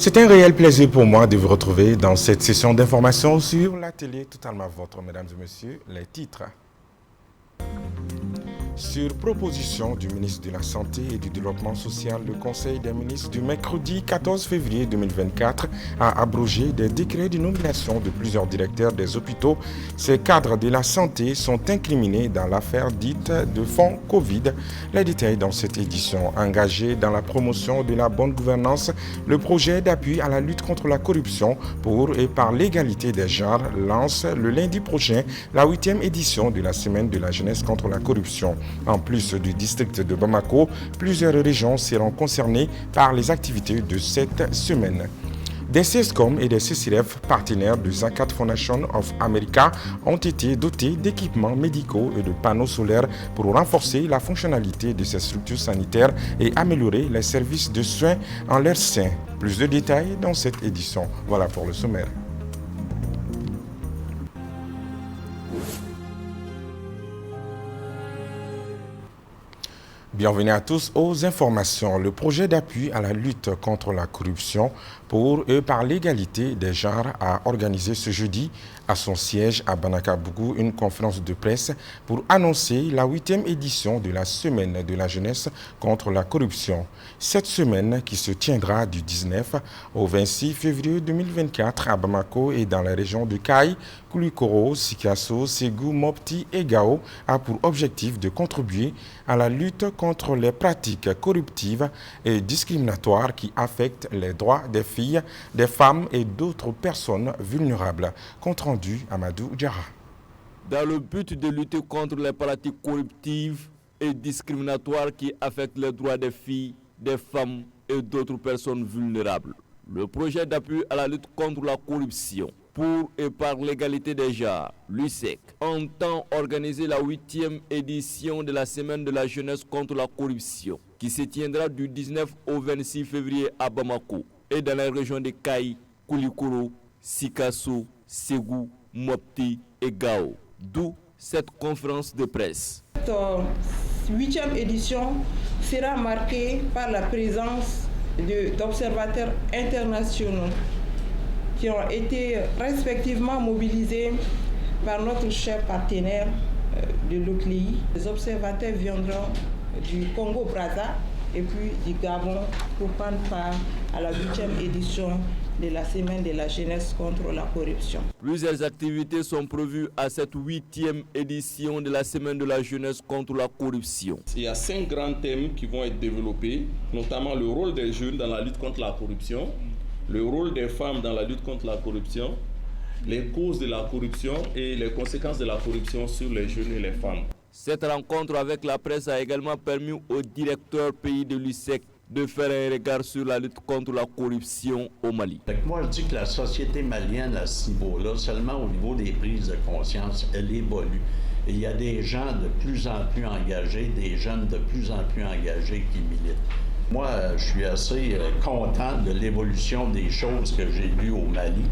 C'est un réel plaisir pour moi de vous retrouver dans cette session d'information sur la télé totalement vôtre, mesdames et messieurs, les titres. Sur proposition du ministre de la Santé et du Développement social, le Conseil des ministres du mercredi 14 février 2024 a abrogé des décrets de nomination de plusieurs directeurs des hôpitaux. Ces cadres de la santé sont incriminés dans l'affaire dite de fonds Covid. Les détails dans cette édition. Engagé dans la promotion de la bonne gouvernance, le projet d'appui à la lutte contre la corruption pour et par l'égalité des genres lance le lundi prochain la 8e édition de la Semaine de la jeunesse contre la corruption. En plus du district de Bamako, plusieurs régions seront concernées par les activités de cette semaine. Des CESCOM et des CCRF, partenaires de Zakat Foundation of America, ont été dotés d'équipements médicaux et de panneaux solaires pour renforcer la fonctionnalité de ces structures sanitaires et améliorer les services de soins en leur sein. Plus de détails dans cette édition. Voilà pour le sommaire. Bienvenue à tous aux informations. Le projet d'appui à la lutte contre la corruption pour et par l'égalité des genres a organisé ce jeudi à son siège à Banakabougou une conférence de presse pour annoncer la 8e édition de la Semaine de la jeunesse contre la corruption. Cette semaine qui se tiendra du 19 au 26 février 2024 à Bamako et dans la région de Kaï, Koulikoro, Sikasso, Ségou, Mopti et Gao a pour objectif de contribuer à la lutte contre les pratiques corruptives et discriminatoires qui affectent les droits des filles, des femmes et d'autres personnes vulnérables. Compte rendu Amadou Diarra. Dans le but de lutter contre les pratiques corruptives et discriminatoires qui affectent les droits des filles, des femmes et d'autres personnes vulnérables, le projet d'appui à la lutte contre la corruption pour et par l'égalité des genres, l'USEC, entend organiser la 8e édition de la Semaine de la jeunesse contre la corruption, qui se tiendra du 19 au 26 février à Bamako et dans la région de Kaï, Koulikoro, Sikasso, Ségou, Mopti et Gao. D'où cette conférence de presse. Cette 8e édition sera marquée par la présence d'observateurs internationaux qui ont été respectivement mobilisés par notre chef partenaire de l'OCLEI. Les observateurs viendront du Congo-Brazza et puis du Gabon pour prendre part à la 8e édition de la Semaine de la jeunesse contre la corruption. Plusieurs activités sont prévues à cette 8e édition de la Semaine de la jeunesse contre la corruption. Il y a 5 grands thèmes qui vont être développés, notamment le rôle des jeunes dans la lutte contre la corruption, le rôle des femmes dans la lutte contre la corruption, les causes de la corruption et les conséquences de la corruption sur les jeunes et les femmes. Cette rencontre avec la presse a également permis au directeur pays de l'USEC de faire un regard sur la lutte contre la corruption au Mali. Moi, je dis que la société malienne à ce niveau-là, seulement au niveau des prises de conscience, elle évolue. Et il y a des gens de plus en plus engagés, des jeunes de plus en plus engagés qui militent. Moi, je suis assez content de l'évolution des choses que j'ai vues au Mali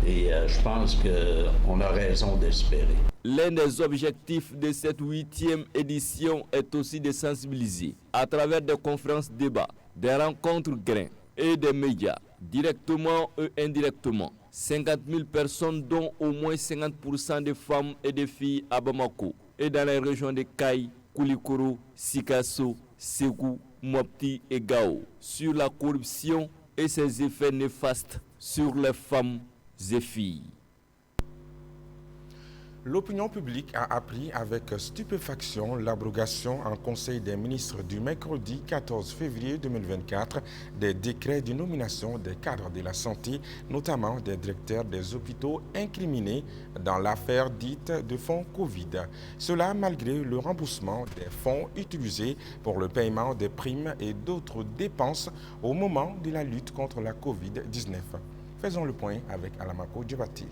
et je pense qu'on a raison d'espérer. L'un des objectifs de cette 8e édition est aussi de sensibiliser à travers des conférences débats, des rencontres grains et des médias, directement et indirectement. 50 000 personnes, dont au moins 50% de femmes et de filles à Bamako et dans les régions de Kaï, Koulikoro, Sikasso, Ségou, Mopti et Gao, sur la corruption et ses effets néfastes sur les femmes et filles. L'opinion publique a appris avec stupéfaction l'abrogation en Conseil des ministres du mercredi 14 février 2024 des décrets de nomination des cadres de la santé, notamment des directeurs des hôpitaux incriminés dans l'affaire dite de fonds Covid. Cela malgré le remboursement des fonds utilisés pour le paiement des primes et d'autres dépenses au moment de la lutte contre la Covid-19. Faisons le point avec Alamako Djibati.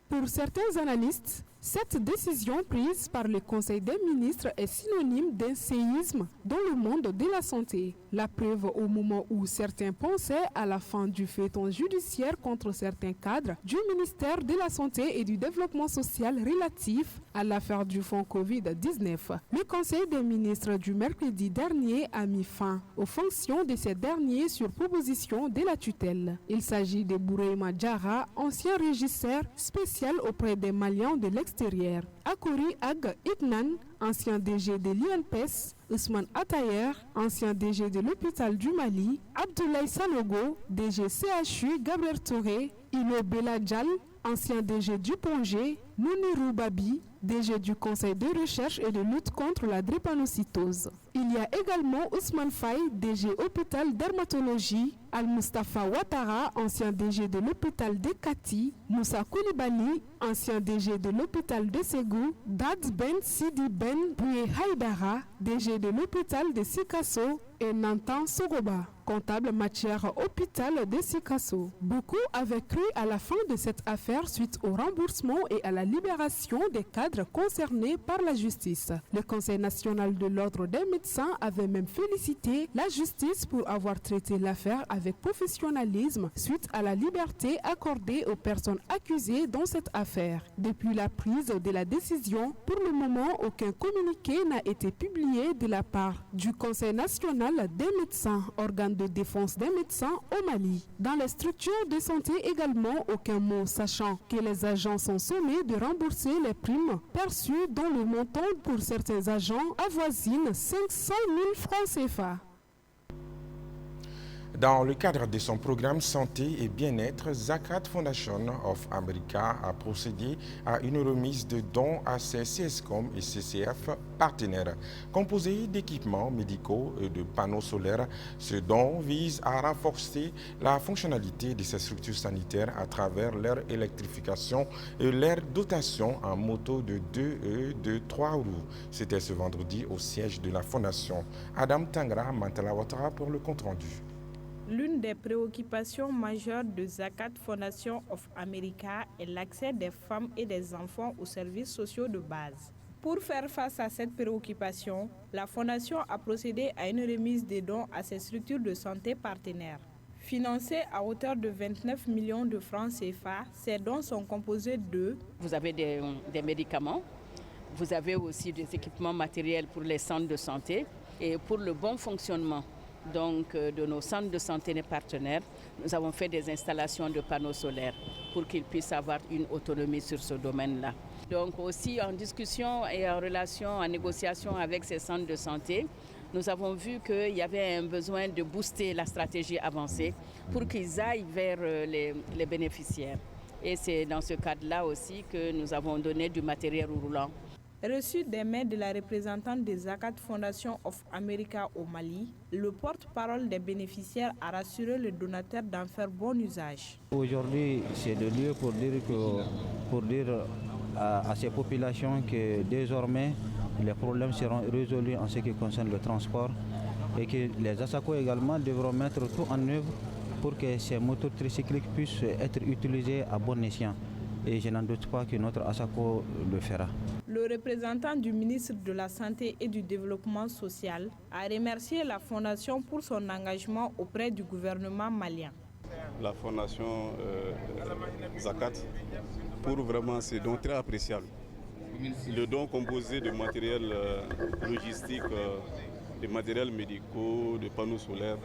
Pour certains analystes, Cette décision prise par le Conseil des ministres est synonyme d'un séisme dans le monde de la santé. La preuve au moment où certains pensaient à la fin du feuilleton judiciaire contre certains cadres du ministère de la Santé et du Développement social relatif à l'affaire du fonds Covid-19. Le Conseil des ministres du mercredi dernier a mis fin aux fonctions de ces derniers sur proposition de la tutelle. Il s'agit de Bouraima Diarra, ancien régisseur spécial auprès des Maliens de l'extérieur. Akouri Ag Itnan, ancien DG de l'INPES, Ousmane Atayer, ancien DG de l'hôpital du Mali, Abdoulaye Sanogo, DG CHU Gabriel Touré, Ilo Beladjal, ancien DG du Pongé, Mounirou Babi, DG du Conseil de recherche et de lutte contre la drépanocytose. Il y a également Ousmane Faye, DG hôpital dermatologie, Al-Mustafa Ouattara, ancien DG de l'hôpital de Kati, Moussa Koulibaly, ancien DG de l'hôpital de Ségou, Dad Ben Sidi Ben Bouye Haïdara, DG de l'hôpital de Sikasso et Nantan Sogoba, comptable matière hôpital de Sikasso. Beaucoup avaient cru à la fin de cette affaire suite au remboursement et à la libération des cadres concernés par la justice. Le Conseil national de l'ordre des médecins avait même félicité la justice pour avoir traité l'affaire avec professionnalisme suite à la liberté accordée aux personnes accusées dans cette affaire. Depuis la prise de la décision, pour le moment, aucun communiqué n'a été publié de la part du Conseil national des médecins, organe de défense des médecins au Mali. Dans les structures de santé également, aucun mot, sachant que les agents sont sommés de rembourser les primes perçues dont le montant pour certains agents avoisine 500 000 francs CFA. Dans le cadre de son programme Santé et Bien-être, Zakat Foundation of America a procédé à une remise de dons à ses CSCOM et CCF partenaires. Composés d'équipements médicaux et de panneaux solaires, ce don vise à renforcer la fonctionnalité de ces structures sanitaires à travers leur électrification et leur dotation en motos de 2 et de 3 roues. C'était ce vendredi au siège de la Fondation. Adam Tangra Mantala Ouattara pour le compte-rendu. L'une des préoccupations majeures de Zakat Foundation of America est l'accès des femmes et des enfants aux services sociaux de base. Pour faire face à cette préoccupation, la Fondation a procédé à une remise des dons à ses structures de santé partenaires. Financés à hauteur de 29 millions de francs CFA, ces dons sont composés de... Vous avez des médicaments, vous avez aussi des équipements matériels pour les centres de santé et pour le bon fonctionnement de nos centres de santé et partenaires, nous avons fait des installations de panneaux solaires pour qu'ils puissent avoir une autonomie sur ce domaine-là. Donc aussi en discussion et en relation, en négociation avec ces centres de santé, nous avons vu qu'il y avait un besoin de booster la stratégie avancée pour qu'ils aillent vers les bénéficiaires. Et c'est dans ce cadre-là aussi que nous avons donné du matériel roulant. Reçu des mains de la représentante des Zakat Foundation of America au Mali, le porte-parole des bénéficiaires a rassuré le donateur d'en faire bon usage. Aujourd'hui, c'est le lieu pour dire à ces populations que désormais les problèmes seront résolus en ce qui concerne le transport et que les ASACO également devront mettre tout en œuvre pour que ces motos tricycliques puissent être utilisées à bon escient. Et je n'en doute pas que notre ASACO le fera. Le représentant du ministre de la Santé et du Développement social a remercié la Fondation pour son engagement auprès du gouvernement malien. La Fondation Zakat pour vraiment ces dons très appréciables. Le don composé de matériel logistique, de matériels médicaux, de panneaux solaires.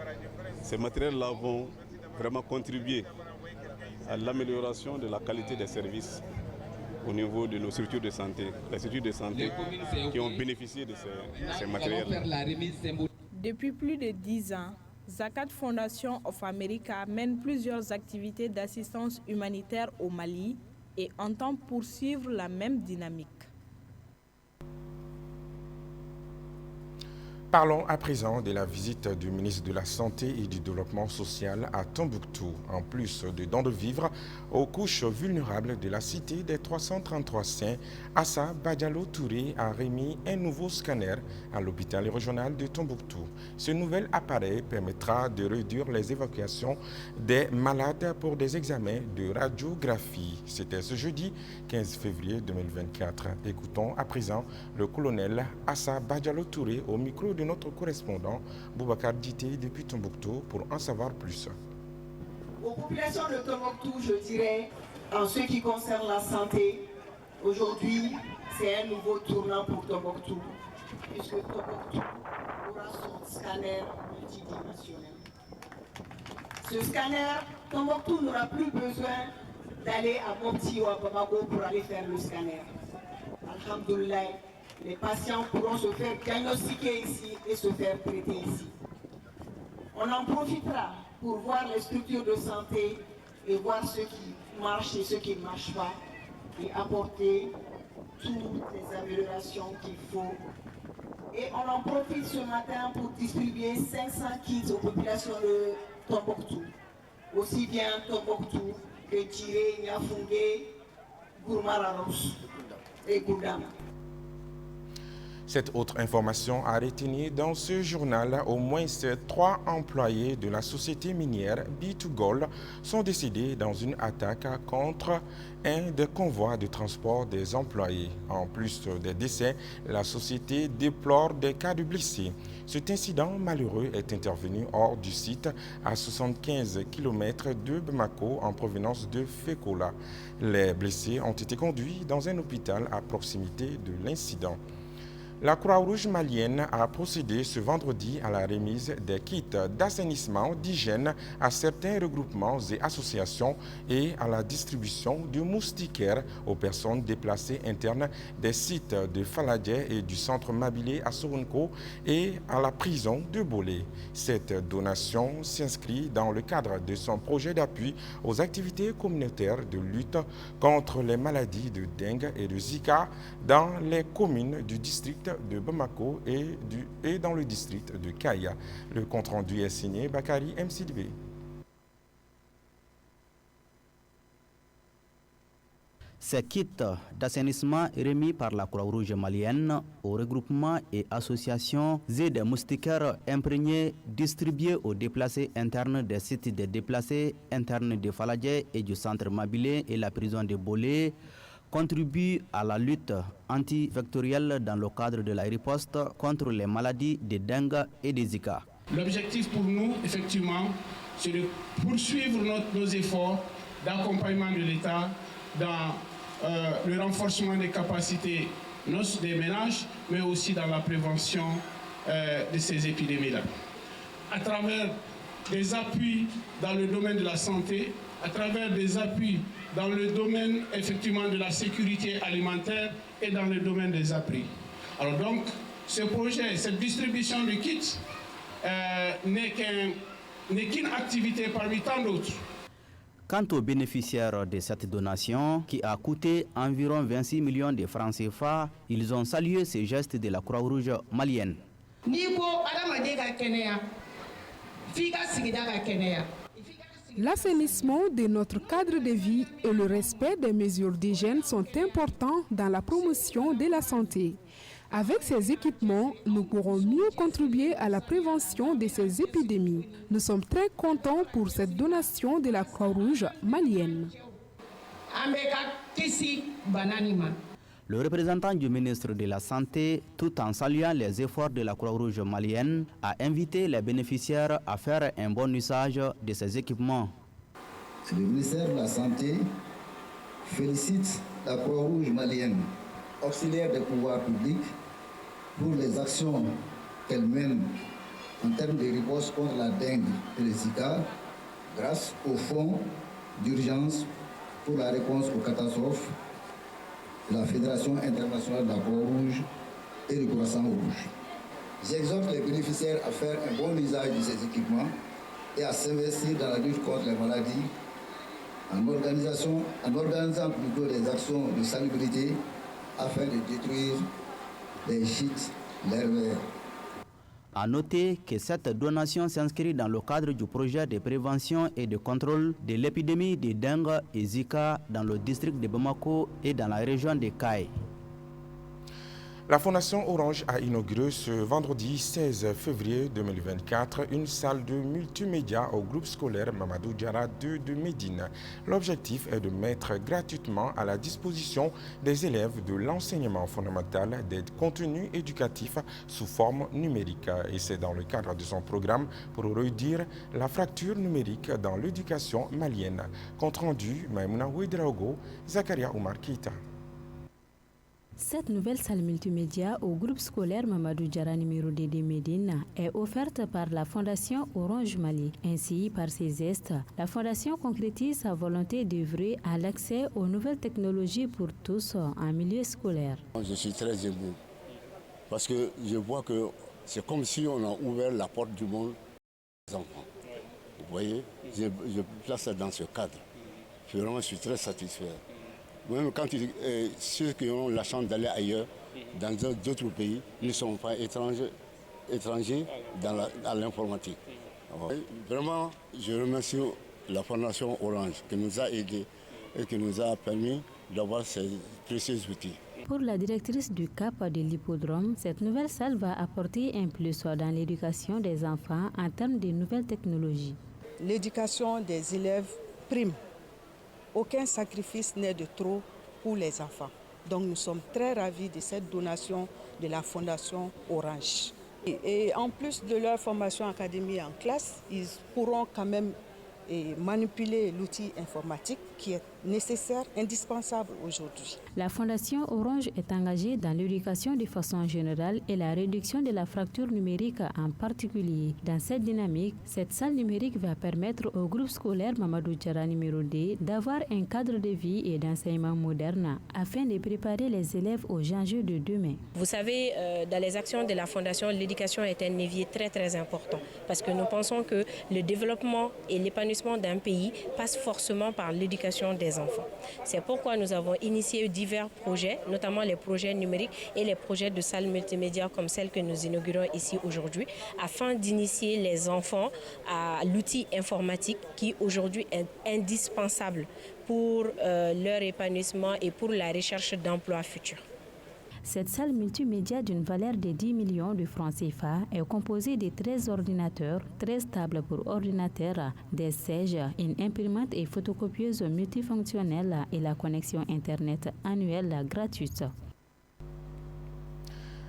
Ces matériels-là vont vraiment contribuer à l'amélioration de la qualité des services au niveau de nos structures de santé, les structures de santé qui ont bénéficié de ces matériels. Depuis plus de 10 ans, Zakat Foundation of America mène plusieurs activités d'assistance humanitaire au Mali et entend poursuivre la même dynamique. Parlons à présent de la visite du ministre de la Santé et du Développement social à Tombouctou. En plus de dons de vivres aux couches vulnérables de la cité des 333 saints, Assa Badialo Touré a remis un nouveau scanner à l'hôpital régional de Tombouctou. Ce nouvel appareil permettra de réduire les évacuations des malades pour des examens de radiographie. C'était ce jeudi 15 février 2024. Écoutons à présent le colonel Assa Badialo Touré au micro de notre correspondant Boubacar Dité depuis Tombouctou pour en savoir plus. Aux populations de Tombouctou, je dirais, en ce qui concerne la santé, aujourd'hui, c'est un nouveau tournant pour Tombouctou, puisque Tombouctou aura son scanner multidimensionnel. Ce scanner, Tombouctou n'aura plus besoin d'aller à Mopti ou à Bamako pour aller faire le scanner. Alhamdoulilah, les patients pourront se faire diagnostiquer ici et se faire traiter ici. On en profitera pour voir les structures de santé et voir ce qui marche et ce qui ne marche pas et apporter toutes les améliorations qu'il faut. Et on en profite ce matin pour distribuer 500 kits aux populations de Tombouctou. Aussi bien Tombouctou que Tiré, Niafungé, Gourmaranos et Gourdam. Cette autre information a retenu dans ce journal, au moins 3 employés de la société minière B2Gold sont décédés dans une attaque contre un des convois de transport des employés. En plus des décès, la société déplore des cas de blessés. Cet incident malheureux est intervenu hors du site à 75 km de Bamako en provenance de Fekola. Les blessés ont été conduits dans un hôpital à proximité de l'incident. La Croix-Rouge malienne a procédé ce vendredi à la remise des kits d'assainissement d'hygiène à certains regroupements et associations et à la distribution de moustiquaires aux personnes déplacées internes des sites de Faladje et du centre Mabilé à Sorunko et à la prison de Bolé. Cette donation s'inscrit dans le cadre de son projet d'appui aux activités communautaires de lutte contre les maladies de dengue et de Zika dans les communes du district de Bamako et dans le district de Kaya. Le compte-rendu est signé Bakari MCDB. Ces kits d'assainissement remis par la Croix-Rouge malienne aux regroupements et associations et des moustiquaires imprégnés distribués aux déplacés internes des sites des déplacés internes de Faladje et du centre Mabilé et la prison de Bolé contribue à la lutte antivectorielle dans le cadre de la riposte contre les maladies de dengue et de Zika. L'objectif pour nous, effectivement, c'est de poursuivre nos efforts d'accompagnement de l'État dans le renforcement des capacités des ménages, mais aussi dans la prévention de ces épidémies-là. À travers des appuis dans le domaine de la santé, à travers des appuis dans le domaine effectivement de la sécurité alimentaire et dans le domaine des abris. Alors donc, ce projet, cette distribution de kits n'est qu'une activité parmi tant d'autres. Quant aux bénéficiaires de cette donation, qui a coûté environ 26 millions de francs CFA, ils ont salué ces gestes de la Croix-Rouge malienne. L'assainissement de notre cadre de vie et le respect des mesures d'hygiène sont importants dans la promotion de la santé. Avec ces équipements, nous pourrons mieux contribuer à la prévention de ces épidémies. Nous sommes très contents pour cette donation de la Croix-Rouge malienne. Le représentant du ministre de la Santé, tout en saluant les efforts de la Croix-Rouge malienne, a invité les bénéficiaires à faire un bon usage de ces équipements. Le ministère de la Santé félicite la Croix-Rouge malienne, auxiliaire des pouvoirs publics, pour les actions qu'elle mène en termes de riposte contre la dengue et le Zika, grâce au fonds d'urgence pour la réponse aux catastrophes de la Fédération internationale de la Croix-Rouge et du Croissant-Rouge. J'exhorte les bénéficiaires à faire un bon usage de ces équipements et à s'investir dans la lutte contre les maladies en organisant plutôt des actions de salubrité afin de détruire les gîtes larvaires. À noter que cette donation s'inscrit dans le cadre du projet de prévention et de contrôle de l'épidémie de dengue et Zika dans le district de Bamako et dans la région de Kaye. La Fondation Orange a inauguré ce vendredi 16 février 2024 une salle de multimédia au groupe scolaire Mamadou Diarra 2 de Médine. L'objectif est de mettre gratuitement à la disposition des élèves de l'enseignement fondamental des contenus éducatifs sous forme numérique. Et c'est dans le cadre de son programme pour réduire la fracture numérique dans l'éducation malienne. Compte rendu, Maïmouna Ouedraogo, Zakaria Oumar Keita. Cette nouvelle salle multimédia au groupe scolaire Mamadou Diarra numéro 2 de Médine est offerte par la Fondation Orange Mali. Ainsi, par ses gestes, la Fondation concrétise sa volonté d'œuvrer à l'accès aux nouvelles technologies pour tous en milieu scolaire. Je suis très ému parce que je vois que c'est comme si on a ouvert la porte du monde aux enfants. Vous voyez, je place ça dans ce cadre. Vraiment, je suis très satisfait. Même quand ceux qui ont la chance d'aller ailleurs, dans d'autres pays, ne sont pas étrangers à l'informatique. Vraiment, je remercie la Fondation Orange qui nous a aidés et qui nous a permis d'avoir ces précieux outils. Pour la directrice du CAP de l'hippodrome, cette nouvelle salle va apporter un plus dans l'éducation des enfants en termes de nouvelles technologies. L'éducation des élèves prime. Aucun sacrifice n'est de trop pour les enfants. Donc nous sommes très ravis de cette donation de la Fondation Orange. Et en plus de leur formation académique en classe, ils pourront quand même manipuler l'outil informatique qui est nécessaire, indispensable aujourd'hui. La Fondation Orange est engagée dans l'éducation de façon générale et la réduction de la fracture numérique en particulier. Dans cette dynamique, cette salle numérique va permettre au groupe scolaire Mamadou Diarra numéro 2 d'avoir un cadre de vie et d'enseignement moderne afin de préparer les élèves aux enjeux de demain. Vous savez, dans les actions de la Fondation, l'éducation est un levier très très important parce que nous pensons que le développement et l'épanouissement d'un pays passe forcément par l'éducation des enfants. C'est pourquoi nous avons initié divers projets, notamment les projets numériques et les projets de salles multimédia comme celle que nous inaugurons ici aujourd'hui, afin d'initier les enfants à l'outil informatique qui aujourd'hui est indispensable pour leur épanouissement et pour la recherche d'emplois futurs. Cette salle multimédia d'une valeur de 10 millions de francs CFA est composée de 13 ordinateurs, 13 tables pour ordinateurs, des sièges, une imprimante et photocopieuse multifonctionnelle et la connexion Internet annuelle gratuite.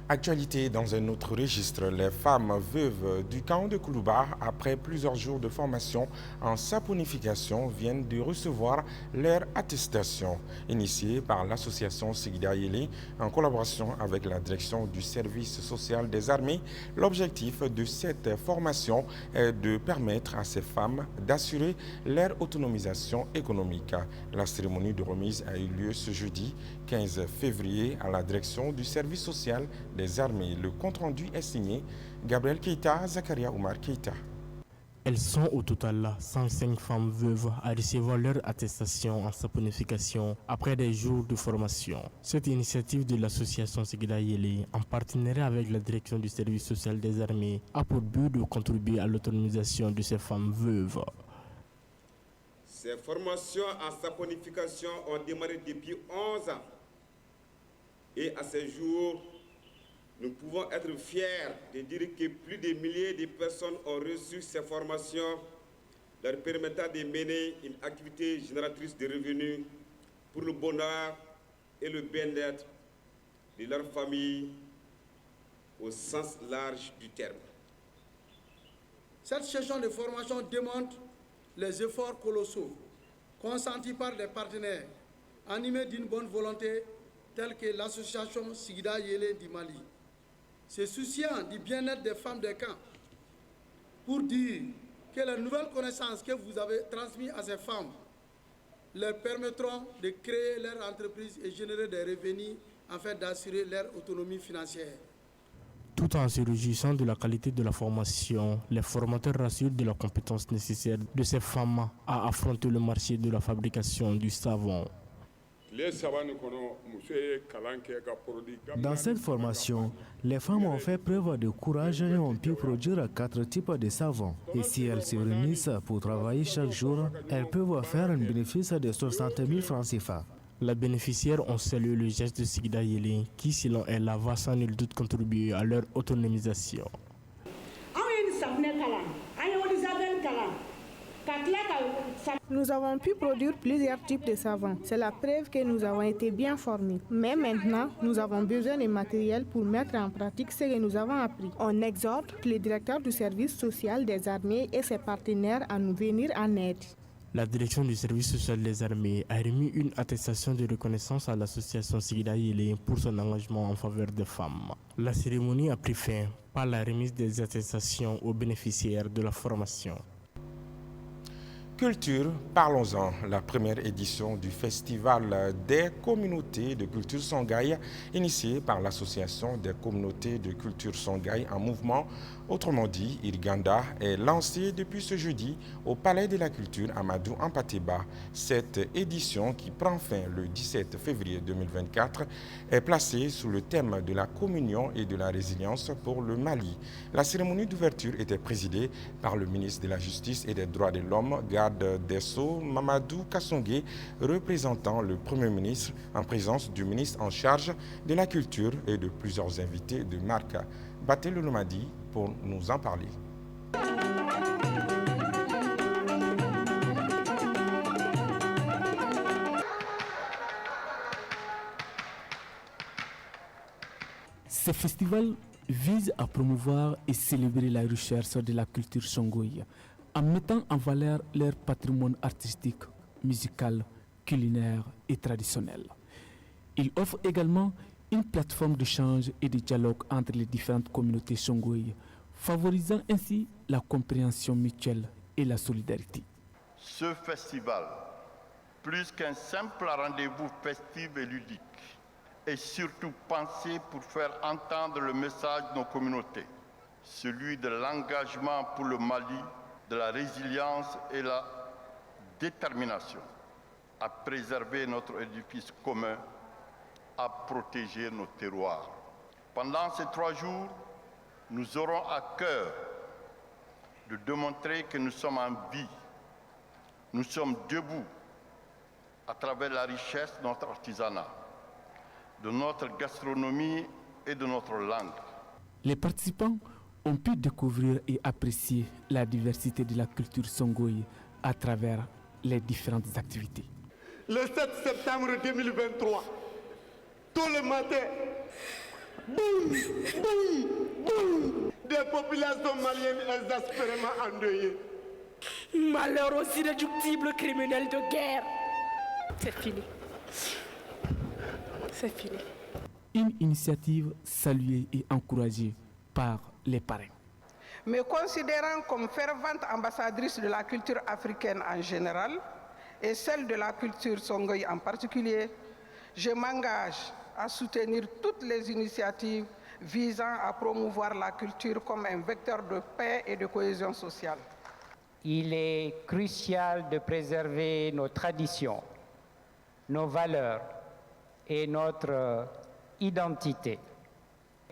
Actualité dans un autre registre, les femmes veuves du camp de Koulouba, après plusieurs jours de formation en saponification, viennent de recevoir leur attestation. Initiée par l'association Sigida Yele en collaboration avec la direction du service social des armées, l'objectif de cette formation est de permettre à ces femmes d'assurer leur autonomisation économique. La cérémonie de remise a eu lieu ce jeudi 15 février à la direction du service social des armées. Le compte-rendu est signé Gabriel Keita, Zakaria Oumar Keita. Elles sont au total 105 femmes veuves à recevoir leur attestation en saponification après des jours de formation. Cette initiative de l'association Sigida Yele, en partenariat avec la direction du service social des armées, a pour but de contribuer à l'autonomisation de ces femmes veuves. Ces formations en saponification ont démarré depuis 11 ans. Et à ce jour, nous pouvons être fiers de dire que plus de milliers de personnes ont reçu ces formations, leur permettant de mener une activité génératrice de revenus pour le bonheur et le bien-être de leur famille au sens large du terme. Cette session de formation démontre les efforts colossaux consentis par les partenaires, animés d'une bonne volonté telle que l'association Sigida Yele du Mali, se souciant du bien-être des femmes des camps, pour dire que les nouvelles connaissances que vous avez transmises à ces femmes leur permettront de créer leur entreprise et générer des revenus afin d'assurer leur autonomie financière. Tout en se réjouissant de la qualité de la formation, les formateurs rassurent de la compétence nécessaire de ces femmes à affronter le marché de la fabrication du savon. Dans cette formation, les femmes ont fait preuve de courage et ont pu produire 4 types de savons. Et si elles se réunissent pour travailler chaque jour, elles peuvent faire un bénéfice de 60 000 francs CFA. Les bénéficiaires ont salué le geste de Sigida Yele qui, selon elle, va sans nul doute contribuer à leur autonomisation. Nous avons pu produire plusieurs types de savons. C'est la preuve que nous avons été bien formés. Mais maintenant, nous avons besoin de matériel pour mettre en pratique ce que nous avons appris. On exhorte le directeur du service social des armées et ses partenaires à nous venir en aide. La direction du service social des armées a remis une attestation de reconnaissance à l'association Sigida Yele pour son engagement en faveur des femmes. La cérémonie a pris fin par la remise des attestations aux bénéficiaires de la formation. Culture, parlons-en. La première édition du Festival des communautés de culture Songhai, initié par l'Association des communautés de culture Songhai en mouvement, autrement dit Irganda, est lancée depuis ce jeudi au Palais de la Culture Amadou Ampateba. Cette édition, qui prend fin le 17 février 2024, est placée sous le thème de la communion et de la résilience pour le Mali. La cérémonie d'ouverture était présidée par le ministre de la Justice et des Droits de l'Homme, Garde des Sceaux, Mamadou Kassongué, représentant le Premier ministre en présence du ministre en charge de la Culture et de plusieurs invités de marque. Baté le Lomadi pour nous en parler. Ce festival vise à promouvoir et célébrer la recherche de la culture songhai en mettant en valeur leur patrimoine artistique, musical, culinaire et traditionnel. Il offre également une plateforme d'échange et de dialogue entre les différentes communautés songhai, favorisant ainsi la compréhension mutuelle et la solidarité. Ce festival, plus qu'un simple rendez-vous festif et ludique, est surtout pensé pour faire entendre le message de nos communautés, celui de l'engagement pour le Mali, de la résilience et la détermination à préserver notre édifice commun, à protéger nos terroirs. Pendant ces 3 jours, nous aurons à cœur de démontrer que nous sommes en vie, nous sommes debout à travers la richesse de notre artisanat, de notre gastronomie et de notre langue. Les participants ont pu découvrir et apprécier la diversité de la culture songhai à travers les différentes activités. Le 7 septembre 2023, tout le matin, boum, boum, boum, des populations maliennes exaspérément endeuillées. Malheur aux irréductibles criminels de guerre. C'est fini. C'est fini. Une initiative saluée et encouragée par les parrains. Me considérant comme fervente ambassadrice de la culture africaine en général et celle de la culture songhai en particulier, je m'engage à soutenir toutes les initiatives visant à promouvoir la culture comme un vecteur de paix et de cohésion sociale. Il est crucial de préserver nos traditions, nos valeurs et notre identité,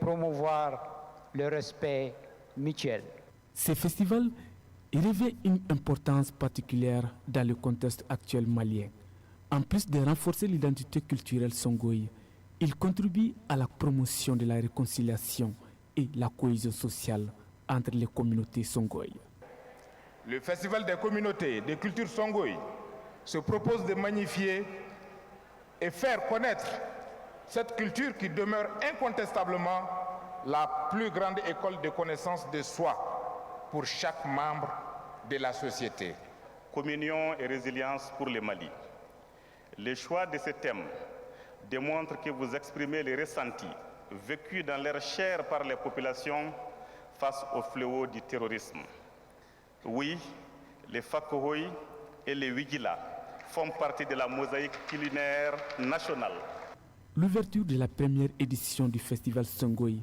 promouvoir le respect mutuel. Ce festival revêt une importance particulière dans le contexte actuel malien. En plus de renforcer l'identité culturelle songhai, il contribue à la promotion de la réconciliation et la cohésion sociale entre les communautés songhai. Le Festival des communautés de culture songhai se propose de magnifier et faire connaître cette culture qui demeure incontestablement la plus grande école de connaissance de soi pour chaque membre de la société. Communion et résilience pour le Mali. Le choix de ce thème démontre que vous exprimez les ressentis vécus dans l'air chair par les populations face au fléau du terrorisme. Oui, les Fakohoi et les Wigila font partie de la mosaïque culinaire nationale. L'ouverture de la première édition du Festival songhai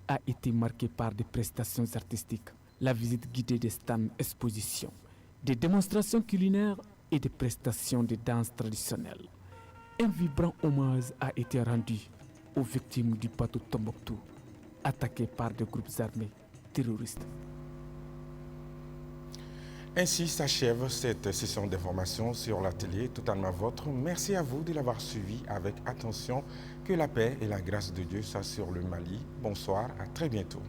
a été marquée par des prestations artistiques, la visite guidée des stands expositions, des démonstrations culinaires et des prestations de danse traditionnelles. Un vibrant hommage a été rendu aux victimes du bateau Tombouctou, attaqué par des groupes armés terroristes. Ainsi s'achève cette session d'information sur la télé totalement vôtre. Merci à vous de l'avoir suivi avec attention. Que la paix et la grâce de Dieu soient sur le Mali. Bonsoir, à très bientôt.